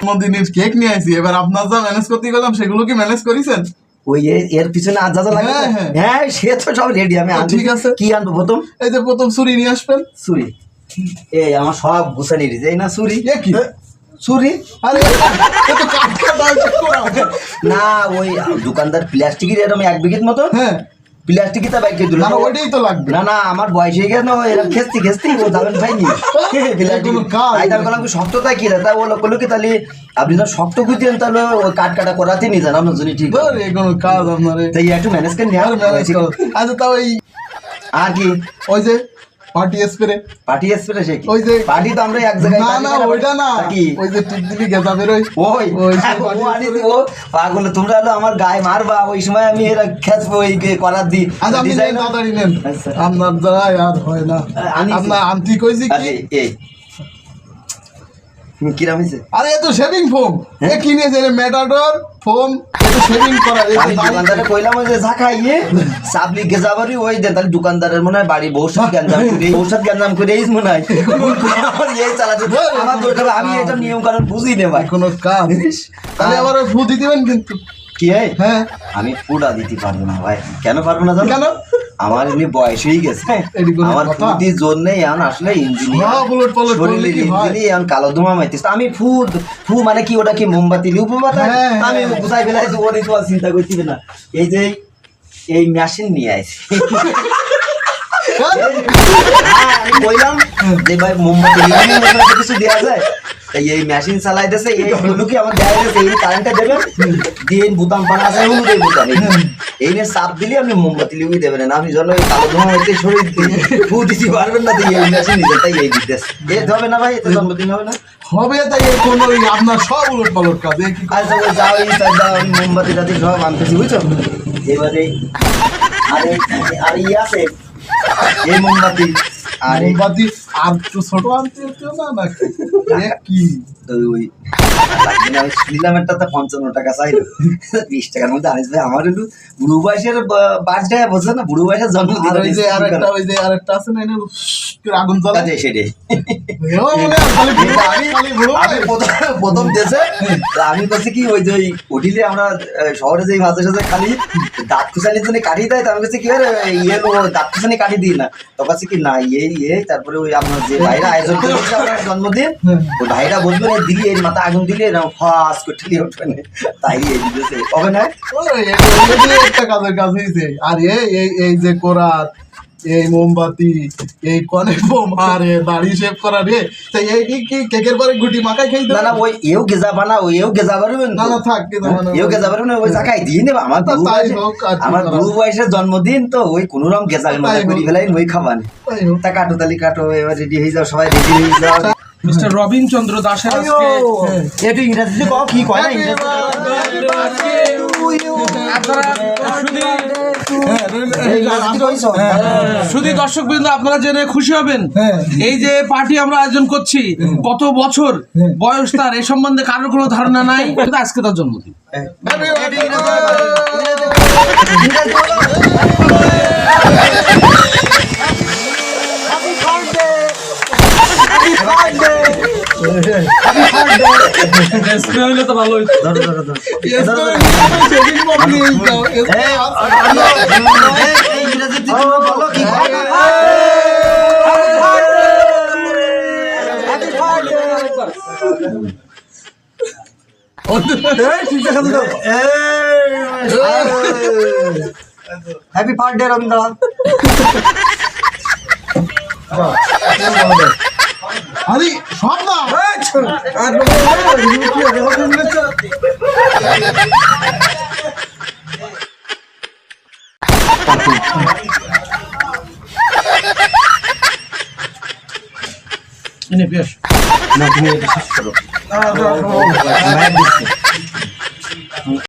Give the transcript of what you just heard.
জন্মদিনের কেক নিয়ে আসি, এবার আপনার যা ম্যানেজ করতে গেলাম সেগুলো কি ম্যানেজ করেছেন? ওই এর পিছনে আর যা লাগে হ্যাঁ সে তো সব রেডি। আমি ঠিক আছে, কি আনবো প্রথম? এই যে প্রথম ছুরি নিয়ে আসবেন। ছুরি? এই আমার সব গুছানি দিয়েছে। এই না ছুরি? কি ছুরি? আরে না ওই দোকানদার প্লাস্টিকের এরকম 1 বিঘিত মতো প্লাস্টিক তা বাইকে দিল। ওইটাই তো লাগবে। না না আমার বয়স হয়ে গেছে না, এরকম খেস্তি ও যাবেন ভাইনি শক্ততা কি তা ও লোক কি তাহলে আপনি যখন শক্ত খুঁজতেন তাহলে ওই কাটা করাতে নিয়ে যান আপনার জন্য। ঠিক কোনো কাজ আপনার তাই একটু ম্যানেজ করে নেওয়া। আচ্ছা তাও এই আর কি ওই যে পার্টি স্প্রে সে ওই যে পার্টি তো আমরা এক জায়গায় না ওইটা না, ওই যে টিপ দিলি গেঁজা বেরোয় ও পাগল তোমরা হলো আমার গায়ে মারবা ওই সময় আমি এরা খেসবো ওই করার দিই। আচ্ছা আপনি তাড়াতাড়ি নেন, আপনার দ্বারা আর হয় না। আপনার আন্টি কইছি কি এই কিরাম হয়েছে? আরে এ তো শেভিং ফোম কিনেছে ম্যাটাডোর ফোম, এটা শেভিং করা। আমি দোকানদারে কইলাম ওই যে ঝাঁকাইয়ে সাবলি গেজাবারি ওই দেন, তাহলে দোকানদারের মনে হয় বাড়ি বৌসাদ গ্যাঞ্জাম করে এই মনে হয় আমার এই চালাতে আমার দরকার। আমি এটা নিয়ম কারণ বুঝি না ভাই কোনো কাজ। তাহলে আবার ফু দিবেন কিন্তু কি? হ্যাঁ আমি ফুটা দিতে পারবো না ভাই। কেন পারবো না জানো? কেন? আমার এমনি বয়স হয়ে গেছে, আমার ফুটির জোর নেই। এখন আসলে ইঞ্জিনিয়ার কালো ধোঁয়া মাইতেছে। আমি ফু মানে কি ওটা কি মোমবাতি আমি বুঝাই ফেলাই ওরই তো চিন্তা করছি না। এই যে এই মেশিন নিয়ে আসি আমি বললাম যে ভাই মোমবাতি কিছু দেওয়া যায়, এই মেশিন চালাইতেছে এই হলুকি আমার দেওয়া গেছে। এই কারেন্টটা দেবেন দিয়ে বোতাম পানা আছে হলুদ এই বোতাম এই নিয়ে চাপ দিলে আপনি মোমবাতি লিখে দেবেন না। আপনি জন্য ওই কালো ধোঁয়া হইতে শরীর ফু দিতে পারবেন না। এই মেশিন নিতে তাই এই দিতেছে যেতে হবে না ভাই, এতে জন্মদিন হবে না হবে। তাই কোনো আপনার সব উলট পালট কাজ। আচ্ছা যাও এই মোমবাতি টাতি সব আনতেছি বুঝছো। এবারে আর ই আছে এই মোমবাতি আর মোমবাতি আর একটু ছোট আনতে হতো না নাকি? কি ওই শুনলাম একটা তো 55 টাকা চাইল 20 টাকার মধ্যে আনিস ভাই। আমার একটু বুড়ো বয়সের বার্থডে বোঝে না, বুড়ো বয়সের জন্মদিন। ওই যে আরেকটা আছে না আগুন জ্বালা সেটাই আমি প্রথম দেশে আমি করছি কি ওই যে হোটেলে আমরা শহরে যে মাঝে সাঝে খালি দাঁত খুশানির জন্য কাটি দেয়। আমি কাছে কি ইয়ে দাঁত খুশানি কাটি দিই না, তো কাছে কি না ইয়ে তারপরে ওই আপনার যে ভাইরা আয়োজন করেছে আপনার জন্মদিন ওই ভাইরা বলবেন দিলি এর মাথা আগুন দিলে ফাঁস করে ঠেলে উঠবে না, তাই দিতেছে হবে না। একটা কাজের কাজ হয়েছে। আর এই যে কোরাত এই মোমবাতি এই কনে বোম আর দাড়ি শেভ করা রে, তাই এই কি কেকের পরে গুটি মাখাই খাই না না ওই এও গেজা বানা ওই এও গেজা পারবেন না না থাক এও গেজা পারবেন ওই জায়গায় দিয়ে নেবা। আমার বুড়ো বয়সের জন্মদিন তো ওই কোন রকম গেজা করি ফেলাই ওই খাবান তা কাটো তালি কাটো এবার রেডি হয়ে যাও সবাই রেডি হয়ে যাও। মিস্টার রবিন চন্দ্র দাসের আজকে একটু ইংরেজিতে কও কি কয় না ইংরেজি শুধু দর্শকবৃন্দ আপনারা জেনে খুশি হবেন এই যে পার্টি আমরা আয়োজন করছি কত বছর বয়স তার এ সম্বন্ধে কারোর কোনো ধারণা নাই, কিন্তু আজকে তার জন্মদিন। হইলে তো ভালো হ্যাপি বার্থডে রবীন্দ্র। আরে সব না বেশ না তুমি এটা শেষ করো।